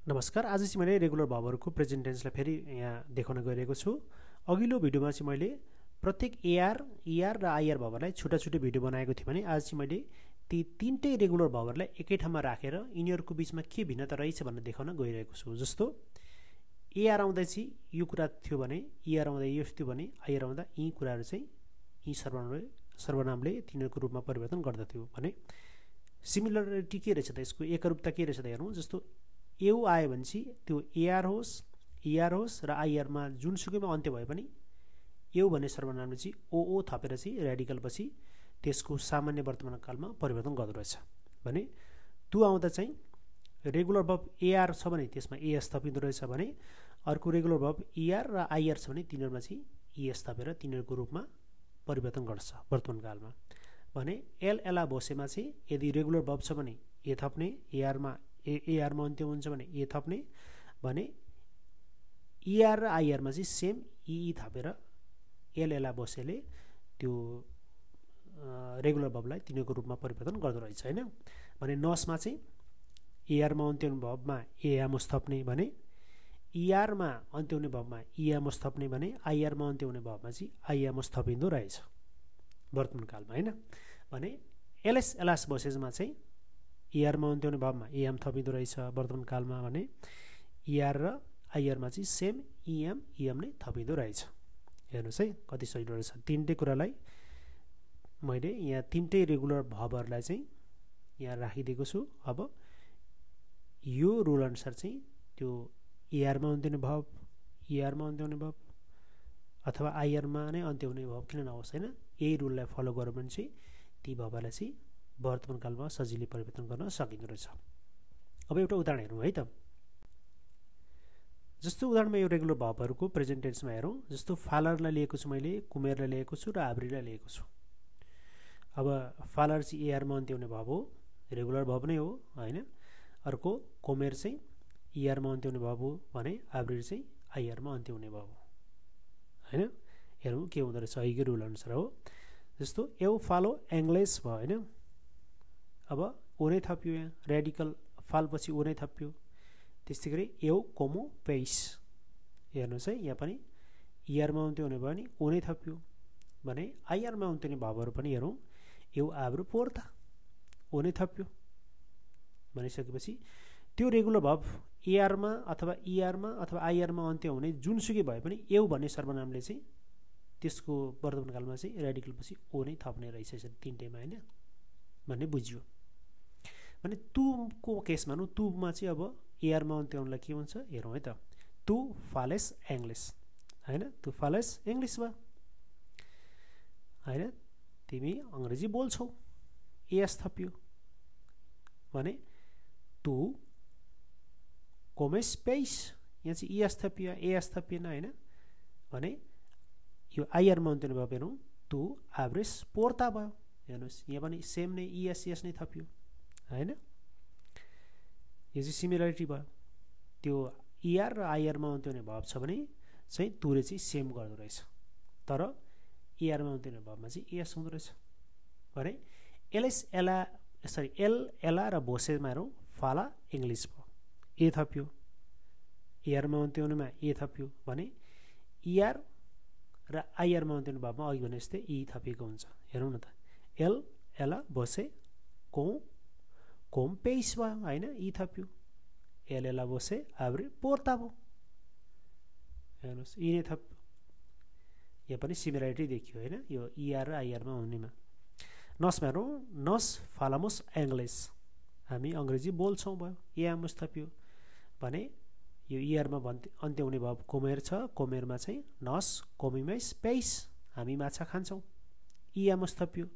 नमस्कार। आज चाहिँ मैले रेगुलर भर्बहरुको प्रेजेन्ट टेन्सलाई फेरि यहाँ देखाउन गइरहेको छु। अघिल्लो भिडियोमा चाहिँ मैले प्रत्येक एआर, ईआर र आईआर भर्बलाई छुट्टा-छुट्टै भिडियो बनाएको थिएँ भने आज चाहिँ मैले ती तीनटै रेगुलर भर्बहरुलाई एकै ठाउँमा राखेर यिनीहरुको बीचमा के भिन्नता रहेछ भनेर देखाउन गइरहेको छु। जस्तो एआर आउँदा चाहिँ यो कुरा थियो भने ईआर आउँदा यो थियो भने आईआर आउँदा यी कुराहरु चाहिँ यी सर्वनामले तिनीहरुको रूपमा परिवर्तन गर्दथ्यो भने सिमिलरिटी के रहेछ त यसको एकरूपता के रहेछ त हेरौं। जस्तो एउ आयो भने चाहिँ त्यो एआर होस्, ईआर होस् र आईआर मा जुनसुकैमा अन्त्य भए पनि एउ भन्ने सर्वनामले चाहिँ ओओ थपेर चाहिँ रेडिकल पछि त्यसको सामान्य वर्तमान कालमा परिवर्तन गर्दो रहेछ भने तु आउँदा चाहिँ रेगुलर भर्ब एआर छ भने त्यसमा एएस थपिँदो रहेछ भने अर्को रेगुलर भर्ब ईआर र आईआर छ भने तिनीहरुमा चाहिँ ईएस थपेर तिनीहरुको रूपमा परिवर्तन गर्छ वर्तमान कालमा भने एल एला बसेमा चाहिँ यदि रेगुलर भर्ब छ भने ए थप्ने, एआर मा अन्त्य हुन्छ भने ए थप्ने भने ईआर र आईआर मा चाहिँ सेम ई थपेर एल एला बसेले त्यो रेगुलर भर्बलाई तिनीको रूपमा परिवर्तन गर्दो रहेछ हैन। भने नसमा चाहिँ एआर मा अन्त्य हुने भर्बमा एआमोस थप्ने भने ईआर मा अन्त्य हुने भर्बमा ईआमोस थप्ने भने आईआर मा अन्त्य हुने भर्बमा चाहिँ आईआमोस थपिँदो रहेछ वर्तमान कालमा हैन। भने एलएस एलास बसेमा चाहिँ ईआर मा अन्त्य हुने भर्बमा एएम थपिँदो रहेछ वर्तमान कालमा भने ईआर र आईआर मा चाहिँ सेम ईएम नै थपिँदो रहेछ। हेर्नुस् है कति सजिलो रहेछ। तीनटै कुरालाई मैले यहाँ तीनटै रेगुलर भर्बहरुलाई चाहिँ यहाँ राखिदिएको छु। अब यो रुल अनुसार चाहिँ त्यो एआर मा अन्त्य हुने भर्ब, ईआर मा अन्त्य हुने भर्ब अथवा आईआर मा नै अन्त्य हुने भर्ब किन नहोस् हैन, यही रुललाई फलो गर्यो भने चाहिँ ती भर्बलाई चाहिँ वर्तमान कालमा सजिलै परिवर्तन गर्न सकिँदो रहेछ। अब एउटा उदाहरण हेरौं है त। जस्तो उदाहरणमा यो रेगुलर भर्बहरुको प्रेजेन्ट टेन्समा हेरौं। जस्तो फालरलाई लिएको छु मैले, कुमेरलाई लिएको छु र आब्रीलाई लिएको छु। अब फालर चाहिँ एआर मा अन्त्य हुने भर्ब हो, रेगुलर भर्ब नै हो हैन। अर्को कुमेर चाहिँ ईआर मा अन्त्य हुने भर्ब हो भने आब्री चाहिँ आईआर मा अन्त्य हुने भर्ब हो हैन। हेरौं के हुँदो रहेछ अहिलेको रुल अनुसार हो। जस्तो एउ फालो एङ्ग्लिस भयो हैन। अब ओ नै थप्यो, यहाँ रेडिकल फाल पछि ओ नै थप्यो। त्यस्तैगरी एउ कोमो पेइस हेर्नुस् है, यहाँ पनि ईआर मा अन्त्य हुने भयो नि ओ नै थप्यो भने आईआर मा अन्त्य हुने भर्बहरु पनि हेरौं। एउ आब्रो पोर्ता ओ नै थप्यो भनिसकेपछि त्यो रेगुलर भर्ब एआर मा अथवा ईआर मा अथवा आईआर मा अन्त्य हुने जुनसुकै भए पनि एउ भन्ने सर्वनामले चाहिँ त्यसको वर्तमान कालमा चाहिँ रेडिकल पछि ओ नै थप्ने रहेछ तीनटैमा हैन भन्ने बुझियो। भने तुको केसमा नु तुमा चाहिँ अब एआर मा अन्त्य हुनलाई के हुन्छ हेरौं है त। तु फालेस एङ्ग्लिस हैन, तु फालेस इंग्लिश वा हैन, तिमी अंग्रेजी बोल्छौ एएस थप्यो भने तु कोमेस पेइस यहाँ चाहिँ एएस थपियो एएस थपिएन हैन। भने यो आईआर मा अन्त्य हुने भर्ब हेरौं। तु आब्रेस पोर्ता भयो हेर्नुस्, यहाँ पनि सेम नै एएस नै थपियो हैन। यो चाहिँ सिमिलरिटी भयो। त्यो ईआर र आईआर मा अन्त्य हुने भर्ब छ भने चाहिँ तुले चाहिँ सेम गर्दो रहेछ, तर ईआर मा अन्त्य हुने भर्बमा चाहिँ एएस हुँदो रहेछ भने एल एला र बोसेमा हेरौं। फाला इंग्लिश भयो ए थप्यो, ईआर मा अन्त्य हुनेमा ए थप्यो भने ईआर र आईआर मा अन्त्य हुने भर्बमा अघि भने जस्तै ई थपिएको हुन्छ। हेरौं न त एल एला बोसे कोम पेइस भयो हैन, ई थप्यो एल एला बोसे आब्रे पोर्ता भयो हेर्नुस् ई नै थप्यो। यहाँ पनि सिमिलरिटी देखियो हैन यो ईआर र आईआर मा हुनेमा। नसमा हेरौं। नस फालामोस एङ्ग्लिस हामी अंग्रेजी बोल्छौं भयो एआमोस थप्यो भने यो ईआर मा अन्त्य हुने भर्ब कोमेर छ, कोमेरमा चाहिँ नस कोमिमेस पेइस हामी माछा खान्छौं एआमोस थप्यो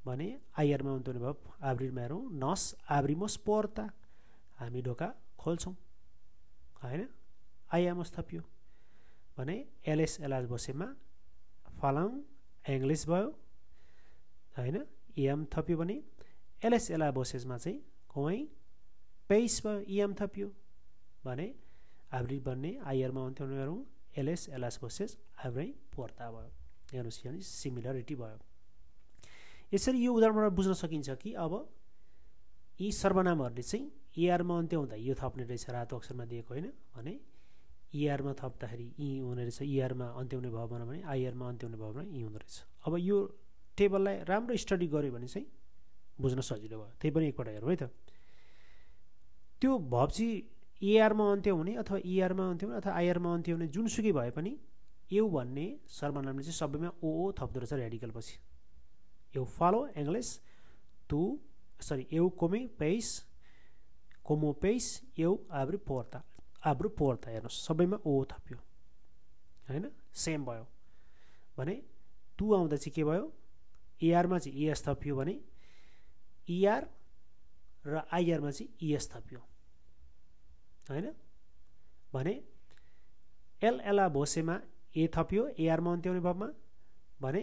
भने आईआर मा अन्त्य हुने भर्ब आब्रीमा हेरौं। नस आब्रिमोस पोर्ता हामी ढोका खोल्छौं हैन, आईआमोस थप्यो भने एलएस एलास बसेमा फालाङ एङ्ग्लिस भयो हैन, एएम थप्यो भने एलएस एला बसेसमा चाहिँ कोइ पेइस भयो एएम थप्यो भने आब्री बन्ने आईआर मा अन्त्य हुने हेरौं। एलएस एलास बसेस आब्रै पोर्ता भयो हेर्नुस्, यहाँ सिमिलरिटी भयो। यसरी यो उदाहरणबाट बुझ्न सकिन्छ कि अब यी सर्वनामहरुले चाहिँ एआरमा अन्त्य हुँदा यो थप्ने रहेछ रातो अक्षरमा दिएको होइन भने इआरमा थप्दाखेरि इ हुने रहेछ इआरमा अन्त्य हुने भयो भने आइआरमा अन्त्य हुने भयो भने इ हुँदो रहेछ अब यो टेबललाई राम्रो स्टडी गर्यो भने चाहिँ बुझ्न सजिलो भयो त्यही पनि एकपल्ट हेरौँ है त त्यो भब चाहिँ एआरमा अन्त्य हुने अथवा इआरमा अन्त्य हुने अथवा आइआरमा अन्त्य हुने जुनसुकै भए पनि एउ भन्ने सर्वनामले चाहिँ सबैमा ओ थप्दो रहेछ रेडिकल पछि एउ फलो इंग्लिश तु सरी एउ कोमे पेस como पेस एउ आब्रे पोर्ता हेर्नुहोस् सबैमा ओ थप्यो हैन सेम भयो भने तु आउँदा चाहिँ के भयो एआरमा चाहिँ एस थप्यो भने इआर र आइआरमा चाहिँ इएस थप्यो हैन भने एल एला भोसेमा ए थप्यो एआरमा अन्त्य हुने भावमा भने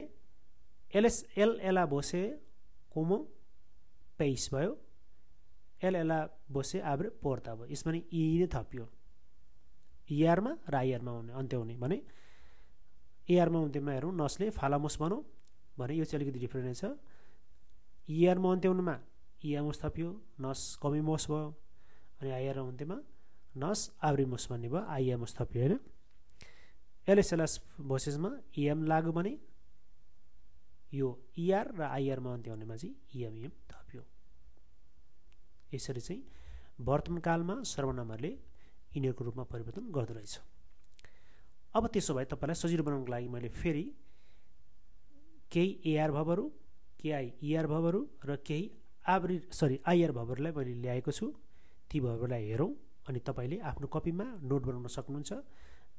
एलएस एल एला भोसे कोमो पेस भयो एल एला भोसे आब्रे पोर्ता भयो यसमा नि इ नै थप्यो इआरमा र आइआरमा अन्त्य हुने भने एआरमा अन्त्यमा हेरौँ नसले फालामोस भनौँ भने यो चाहिँ अलिकति डिफ्रेन्ट छ इआरमा अन्त्य हुनुमा इआमोस थप्यो नस कमिमोस भयो अनि आइआरमा अन्त्यमा नस आब्रिमोस भन्ने भयो आइएमोस थप्यो होइन एलएसएलएस भोसेसमा इएम लाग्यो भने यो इआर र आइआरमा अन्त्य हुनेमा चाहिँ इएमइएम थप्यो यसरी चाहिँ वर्तमान कालमा सर्वनामहरूले यिनीहरूको रूपमा परिवर्तन गर्दो रहेछ अब त्यसो भए तपाईलाई सजिलो बनाउनको लागि मैले फेरि केही एआर भबहरू केही इआर भबहरू र केही आइआर भबहरूलाई मैले ल्याएको छु ती भबहरूलाई हेरौँ अनि तपाईले आफ्नो कपीमा नोट बनाउन सक्नुहुन्छ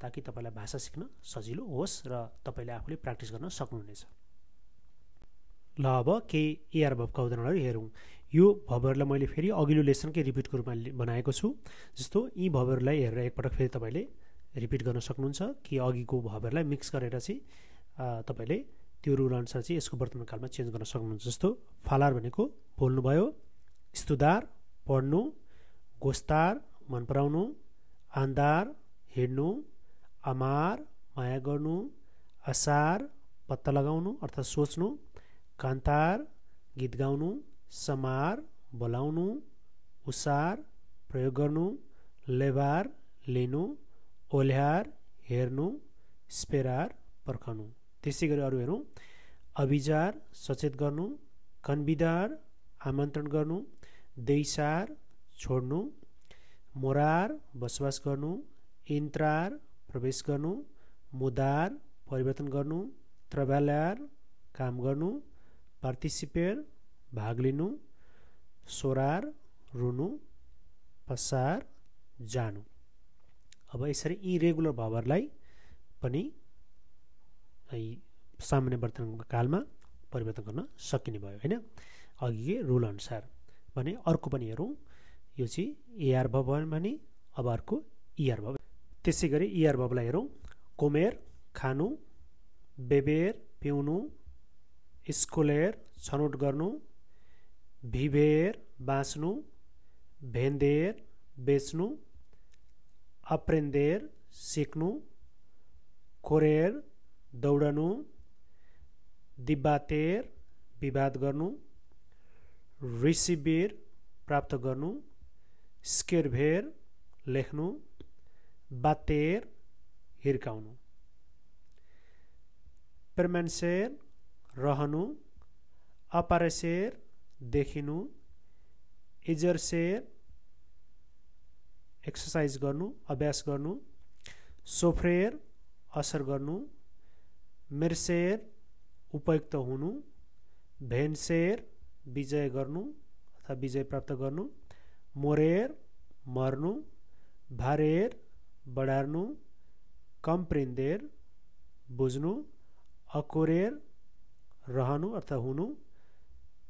ताकि तपाईलाई भाषा सिक्न सजिलो होस् र तपाईले आफूले प्र्याक्टिस गर्न सक्नुहुनेछ ल अब केही एआर भबका उदाहरणहरू हेरौँ यो भबहरूलाई मैले फेरि अघिल्लो लेसनकै रिपिटको रूपमा बनाएको छु जस्तो यी भबहरूलाई हेरेर एकपटक फेरि तपाईले रिपिट गर्न सक्नुहुन्छ कि अघिको भबहरूलाई मिक्स गरेर चाहिँ तपाईले त्यो रुल अनुसार चाहिँ यसको वर्तमान कालमा चेन्ज गर्न सक्नुहुन्छ जस्तो फालार भनेको बोल्नुभयो स्तुदार पढ्नु गोस्तार मन पराउनु आन्दार हिँड्नु अमार माया गर्नु असार पत्ता लगाउनु अर्थात् सोच्नु कान्तार गीत गाउनु समार बोलाउनु उसार प्रयोग गर्नु लेबार लिनु ओल्हार हेर्नु स्पेरार पर्खनु त्यसै गरी अरू हेरौँ अभिजार सचेत गर्नु कन्बिदार आमन्त्रण गर्नु देइसार छोड्नु मोरार बसोबास गर्नु इन्त्रार प्रवेश गर्नु मुदार परिवर्तन गर्नु ट्राभलर काम गर्नु पार्टिसिपेट भाग लिनु सोरार रुनु पसार जानु अब यसरी यी रेगुलर भबहरूलाई पनि सामान्य वर्तमान कालमा परिवर्तन गर्न सकिने भयो हैन अघिकै रुल अनुसार भने अर्को पनि हेरौँ यो चाहिँ एआर भब भने अब अर्को इआर भब त्यसै गरी इआर भबलाई हेरौँ कोमेर खानु बेबेर पिउनु स्कोलेर छनौट गर्नु भिभेर बाँच्नु भेन्देर बेच्नु अप्रेन्देर सिक्नु कोरेर दौडनु दिब्बातेर विवाद गर्नु रिसिबेर प्राप्त गर्नु स्केरभेर लेख्नु बातेर हिर्काउनु पर्मान्सेर रहनु अपारेसेर देखिनु इजरसेर एक्सर्साइज गर्नु अभ्यास गर्नु सोफ्रेर असर गर्नु मेर्सेर उपयुक्त हुनु भेन्सेर विजय गर्नु अथवा विजय प्राप्त गर्नु मोरेर मर्नु भारेर बढार्नु कम्प्रेन्देर बुझ्नु अकोरेर रहनु अर्थात् हुनु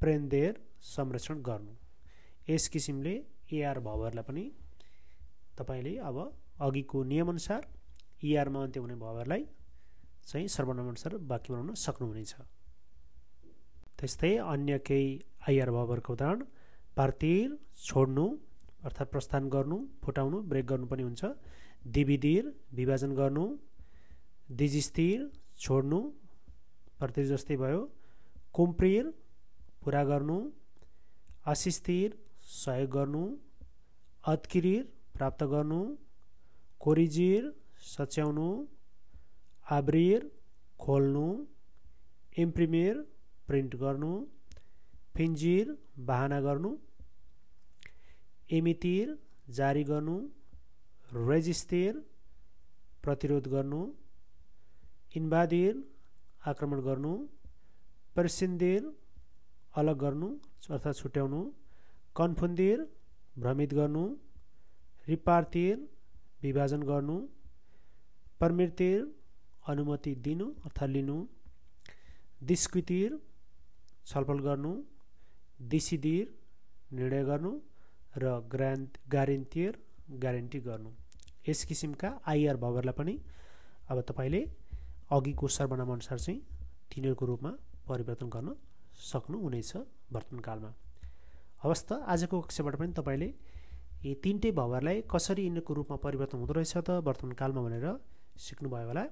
प्रेन्देर संरक्षण गर्नु यस किसिमले एआर भबहरूलाई पनि तपाईले अब अघिको नियमअनुसार इआरमा अन्त्य हुने भबहरूलाई चाहिँ सर्वनाम अनुसार वाक्य बनाउन सक्नुहुनेछ त्यस्तै अन्य केही आइआर भबहरूको उदाहरण पार्तिर छोड्नु अर्थात् प्रस्थान गर्नु फुटाउनु ब्रेक गर्नु पनि हुन्छ दिविदिर विभाजन गर्नु दिजिस्तिर छोड्नु प्रति जस्तै भयो कुम्प्रिर पुरा गर्नु असिस्तिर सहयोग गर्नु अद्किरिर प्राप्त गर्नु, कोरिजिर सच्याउनु, आब्रिर खोल्नु, इम्प्रिमिर प्रिन्ट गर्नु, फिन्जिर बहाना गर्नु, एमितिर जारी गर्नु, रेजिस्तिर प्रतिरोध गर्नु, इन्भादिर आक्रमण गर्नु, प्रेसिन्दिर अलग गर्नु अर्थात् छुट्याउनु, कन्फुन्दिर भ्रमित गर्नु, रिपार्तिर विभाजन गर्नु, परमितिर अनुमति दिनु अर्थात् लिनु, डिस्क्वितिर छलफल गर्नु, डिसिदिर निर्णय गर्नु र ग्यारेन्टिर ग्यारेन्टी गर्नु। यस किसिमका आइआर भर्बलाई पनि अब तपाईले अघिको सर्वनाम अनुसार चाहिँ तिनीहरूको रूपमा परिवर्तन गर्न सक्नुहुनेछ वर्तमान कालमा। हवस् त आजको कक्षाबाट पनि तपाईले यी तीनटै भर्बलाई कसरी यिनीहरूको रूपमा परिवर्तन हुँदो रहेछ त वर्तमान कालमा भनेर सिक्नुभयो होला।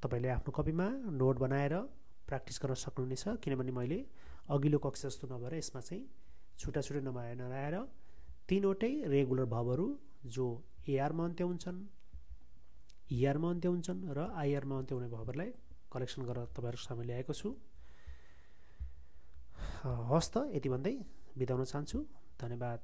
तपाईले आफ्नो कपीमा नोट बनाएर प्र्याक्टिस गर्न सक्नुहुनेछ, किनभने मैले अघिल्लो कक्षा जस्तो नभएर यसमा चाहिँ छुट्टा छुट्टै नराएर तीनवटै रेगुलर भर्बहरू जो एआरमा अन्त्य हुन्छन्, इआरमा अन्त्य हुन्छन् र आइआरमा अन्त्य हुने भर्बहरूलाई कलेक्सन गरेर तपाईहरुको सामु ल्याएको छु। हवस् त यति भन्दै बिदा हुन चाहन्छु। धन्यवाद।